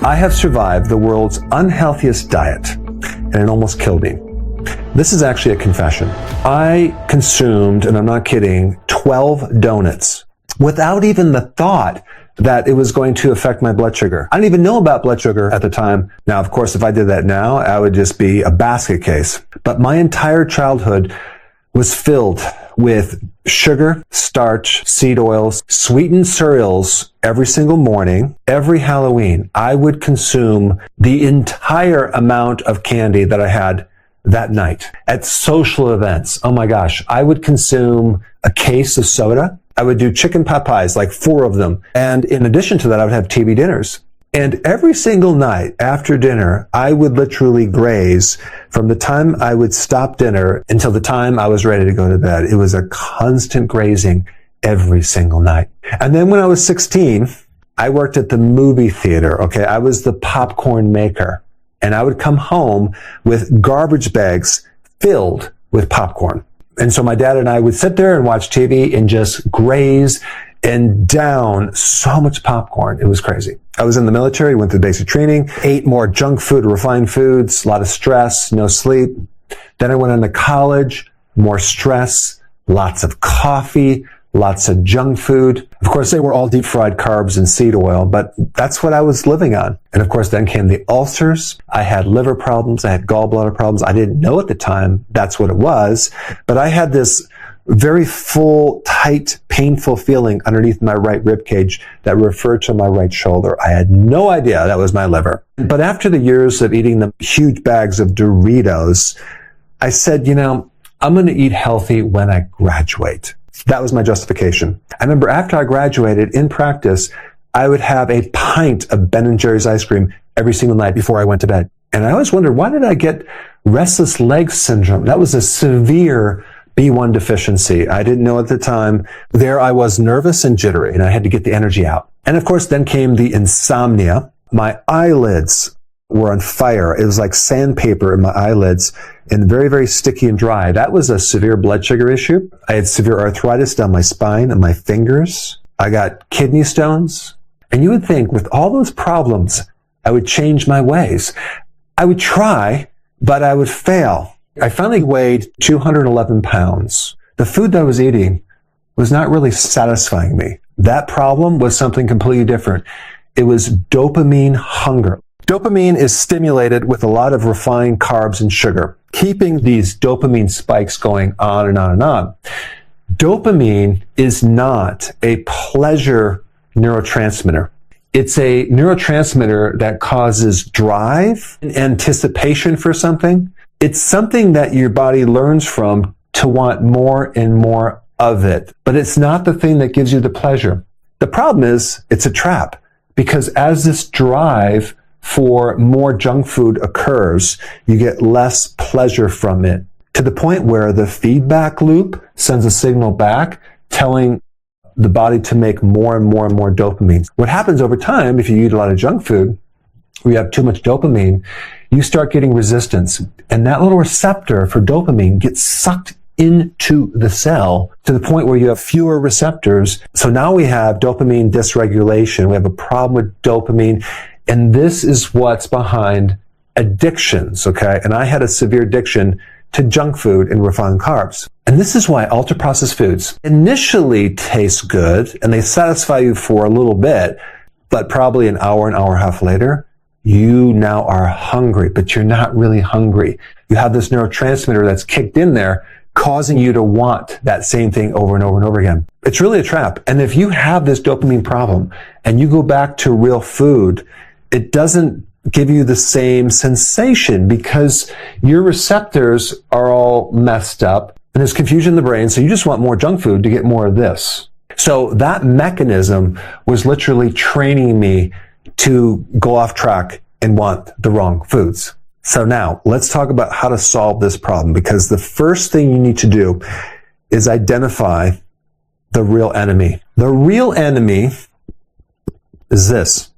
I have survived the world's unhealthiest diet, and it almost killed me. This is actually a confession. I consumed, and I'm not kidding, 12 donuts without even the thought that it was going to affect my blood sugar. I didn't even know about blood sugar at the time. Now, of course, if I did that now, I would just be a basket case. But my entire childhood was filled with sugar, starch, seed oils, sweetened cereals every single morning. Every Halloween, I would consume the entire amount of candy that I had that night. At social events, oh my gosh, I would consume a case of soda. I would do chicken pot pies, like 4 of them. And in addition to that, I would have TV dinners. And every single night after dinner, I would literally graze from the time I would stop dinner until the time I was ready to go to bed. It was a constant grazing every single night. And then when I was 16, I worked at the movie theater. Okay. I was the popcorn maker, and I would come home with garbage bags filled with popcorn. And so my dad and I would sit there and watch TV and just graze and down so much popcorn. It was crazy. I was in the military, went through basic training, ate more junk food, refined foods, a lot of stress, no sleep. Then I went into college, more stress, lots of coffee, lots of junk food. Of course, they were all deep fried carbs and seed oil, but that's what I was living on. And of course, then came the ulcers. I had liver problems. I had gallbladder problems. I didn't know at the time that's what it was, but I had this very full, tight, painful feeling underneath my right rib cage that referred to my right shoulder. I had no idea that was my liver. But after the years of eating the huge bags of Doritos, I said, I'm going to eat healthy when I graduate. That was my justification. I remember after I graduated, in practice, I would have a pint of Ben & Jerry's ice cream every single night before I went to bed. And I always wondered, why did I get restless leg syndrome? That was a severe B1 deficiency. I didn't know at the time. There I was, nervous and jittery, and I had to get the energy out. And of course, then came the insomnia. My eyelids were on fire. It was like sandpaper in my eyelids and very, very sticky and dry. That was a severe blood sugar issue. I had severe arthritis down my spine and my fingers. I got kidney stones. And you would think with all those problems, I would change my ways. I would try, but I would fail. I finally weighed 211 pounds. The food that I was eating was not really satisfying me. That problem was something completely different. It was dopamine hunger. Dopamine is stimulated with a lot of refined carbs and sugar, keeping these dopamine spikes going on and on and on. Dopamine is not a pleasure neurotransmitter. It's a neurotransmitter that causes drive and anticipation for something. It's something that your body learns from to want more and more of it. But it's not the thing that gives you the pleasure. The problem is it's a trap, because as this drive for more junk food occurs, you get less pleasure from it, to the point where the feedback loop sends a signal back telling the body to make more and more and more dopamine. What happens over time, if you eat a lot of junk food, or you have too much dopamine, you start getting resistance. And that little receptor for dopamine gets sucked into the cell to the point where you have fewer receptors. So now we have dopamine dysregulation. We have a problem with dopamine. And this is what's behind addictions, okay? And I had a severe addiction to junk food and refined carbs. And this is why ultra-processed foods initially taste good and they satisfy you for a little bit, but probably an hour and a half later, you now are hungry, but you're not really hungry. You have this neurotransmitter that's kicked in there, causing you to want that same thing over and over and over again. It's really a trap. And if you have this dopamine problem and you go back to real food, it doesn't give you the same sensation because your receptors are all messed up and there's confusion in the brain. So you just want more junk food to get more of this. So that mechanism was literally training me to go off track and want the wrong foods. So now let's talk about how to solve this problem, because the first thing you need to do is identify the real enemy. The real enemy is this.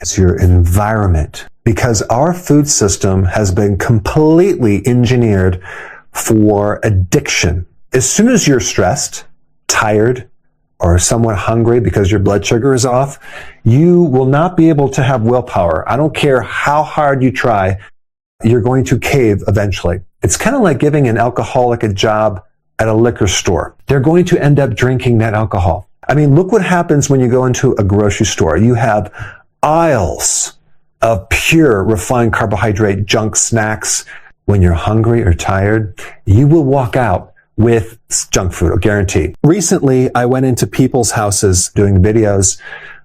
It's your environment, because our food system has been completely engineered for addiction. As soon as you're stressed, tired, or somewhat hungry because your blood sugar is off, you will not be able to have willpower. I don't care how hard you try, you're going to cave eventually. It's kind of like giving an alcoholic a job at a liquor store. They're going to end up drinking that alcohol. I mean, look what happens when you go into a grocery store. You have aisles of pure refined carbohydrate junk snacks. When you're hungry or tired, you will walk out with junk food, I guarantee. Recently, I went into people's houses doing videos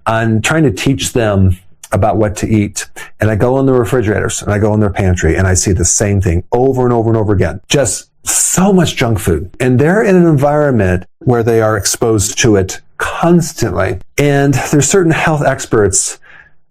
on trying to teach them about what to eat. And I go in the refrigerators and I go in their pantry and I see the same thing over and over and over again. Just so much junk food. And they're in an environment where they are exposed to it constantly. And there's certain health experts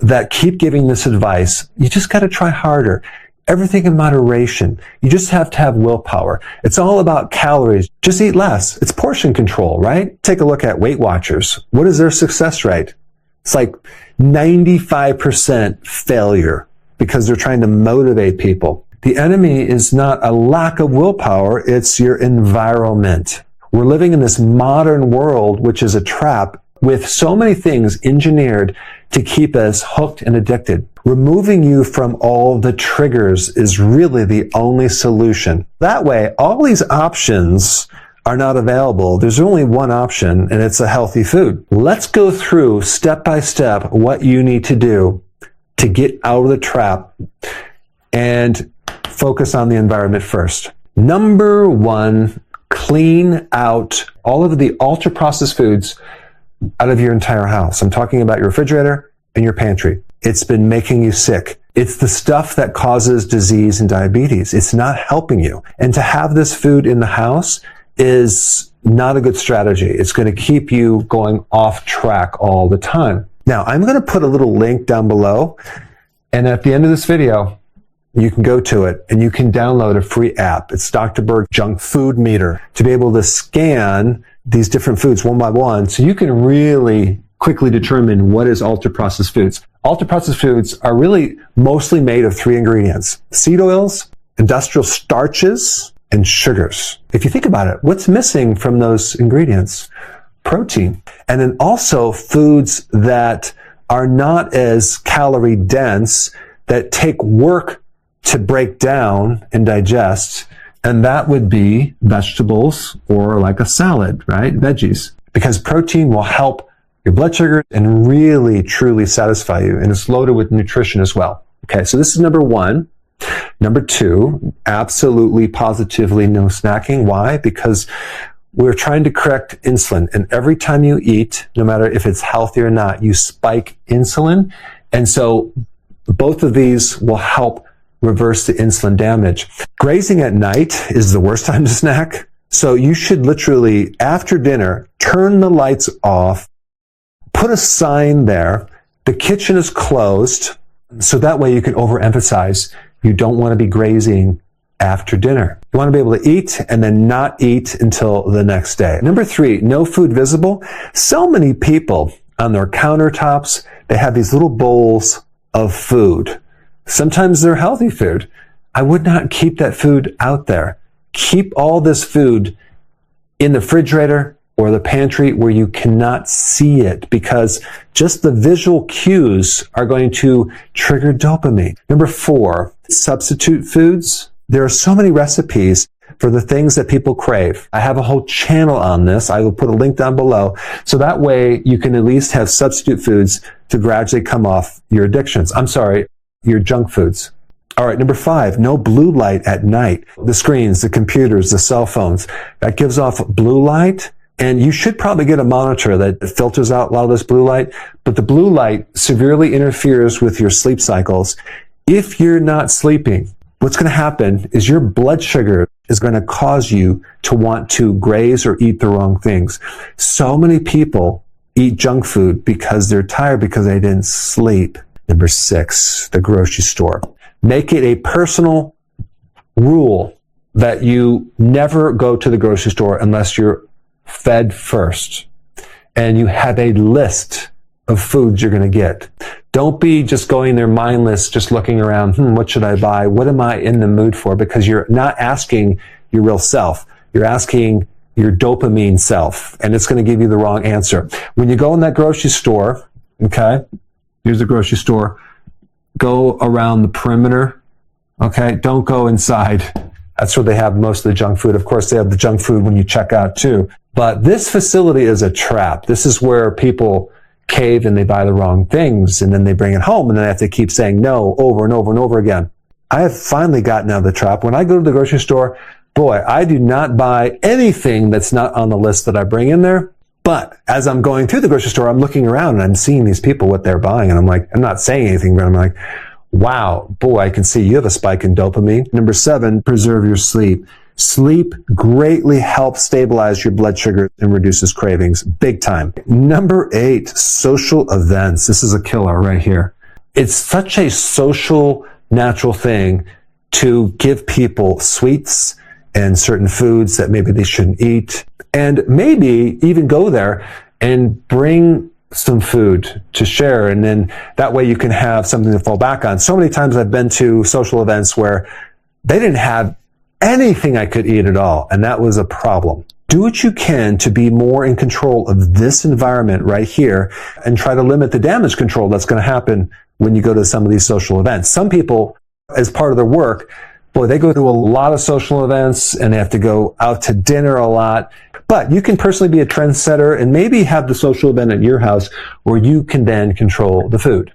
that keep giving this advice. You just got to try harder. Everything in moderation. You just have to have willpower. It's all about calories. Just eat less. It's portion control, right? Take a look at Weight Watchers. What is their success rate? It's like 95% failure because they're trying to motivate people. The enemy is not a lack of willpower. It's your environment. We're living in this modern world, which is a trap with so many things engineered to keep us hooked and addicted. Removing you from all the triggers is really the only solution. That way, all these options are not available. There's only one option, and it's a healthy food. Let's go through step by step what you need to do to get out of the trap and focus on the environment first. Number one, clean out all of the ultra-processed foods out of your entire house. I'm talking about your refrigerator and your pantry. It's been making you sick. It's the stuff that causes disease and diabetes. It's not helping you. And to have this food in the house is not a good strategy. It's going to keep you going off track all the time. Now, I'm going to put a little link down below. And at the end of this video, you can go to it and you can download a free app. It's Dr. Berg Junk Food Meter to be able to scan these different foods one by one so you can really quickly determine what is ultra-processed foods. Ultra-processed foods are really mostly made of 3 ingredients: seed oils, industrial starches, and sugars. If you think about it, what's missing from those ingredients? Protein. And then also foods that are not as calorie dense, that take work to break down and digest, and that would be vegetables or like a salad, right? Veggies. Because protein will help your blood sugar and really, truly satisfy you, and it's loaded with nutrition as well. Okay, so this is number one. Number two, absolutely, positively no snacking. Why? Because we're trying to correct insulin, and every time you eat, no matter if it's healthy or not, you spike insulin, and so both of these will help reverse the insulin damage. Grazing at night is the worst time to snack. So you should literally, after dinner, turn the lights off, put a sign there. The kitchen is closed. So that way you can overemphasize you don't want to be grazing after dinner. You want to be able to eat and then not eat until the next day. Number three, no food visible. So many people on their countertops, they have these little bowls of food. Sometimes they're healthy food. I would not keep that food out there. Keep all this food in the refrigerator or the pantry where you cannot see it, because just the visual cues are going to trigger dopamine. Number four, substitute foods. There are so many recipes for the things that people crave. I have a whole channel on this. I will put a link down below. So that way you can at least have substitute foods to gradually come off your addictions. Your junk foods. All right, number five, no blue light at night. The screens, the computers, the cell phones, that gives off blue light. And you should probably get a monitor that filters out a lot of this blue light. But the blue light severely interferes with your sleep cycles. If you're not sleeping, what's going to happen is your blood sugar is going to cause you to want to graze or eat the wrong things. So many people eat junk food because they're tired because they didn't sleep. Number six, the grocery store. Make it a personal rule that you never go to the grocery store unless you're fed first. And you have a list of foods you're going to get. Don't be just going there mindless, just looking around, what should I buy? What am I in the mood for? Because you're not asking your real self. You're asking your dopamine self, and it's going to give you the wrong answer. When you go in that grocery store, okay, here's the grocery store, go around the perimeter, okay, don't go inside. That's where they have most of the junk food. Of course, they have the junk food when you check out too. But this facility is a trap. This is where people cave and they buy the wrong things, and then they bring it home, and then they have to keep saying no over and over and over again. I have finally gotten out of the trap. When I go to the grocery store, boy, I do not buy anything that's not on the list that I bring in there. But as I'm going through the grocery store, I'm looking around and I'm seeing these people, what they're buying. And I'm like, I'm not saying anything, but I'm like, wow, boy, I can see you have a spike in dopamine. Number 7, preserve your sleep. Sleep greatly helps stabilize your blood sugar and reduces cravings. Big time. Number 8, social events. This is a killer right here. It's such a social, natural thing to give people sweets and certain foods that maybe they shouldn't eat. And maybe even go there and bring some food to share, and then that way you can have something to fall back on. So many times I've been to social events where they didn't have anything I could eat at all, and that was a problem. Do what you can to be more in control of this environment right here, and try to limit the damage control that's going to happen when you go to some of these social events. Some people, as part of their work, boy, they go to a lot of social events and they have to go out to dinner a lot. But you can personally be a trendsetter and maybe have the social event at your house where you can then control the food.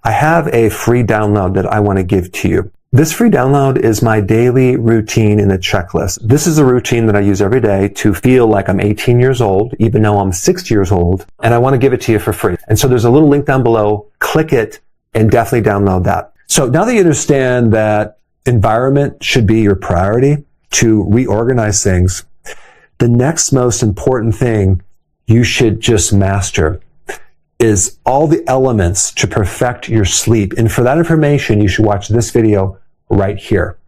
I have a free download that I want to give to you. This free download is my daily routine in a checklist. This is a routine that I use every day to feel like I'm 18 years old, even though I'm 60 years old, and I want to give it to you for free. And so there's a little link down below. Click it and definitely download that. So now that you understand that environment should be your priority to reorganize things, the next most important thing you should just master is all the elements to perfect your sleep. And for that information, you should watch this video right here.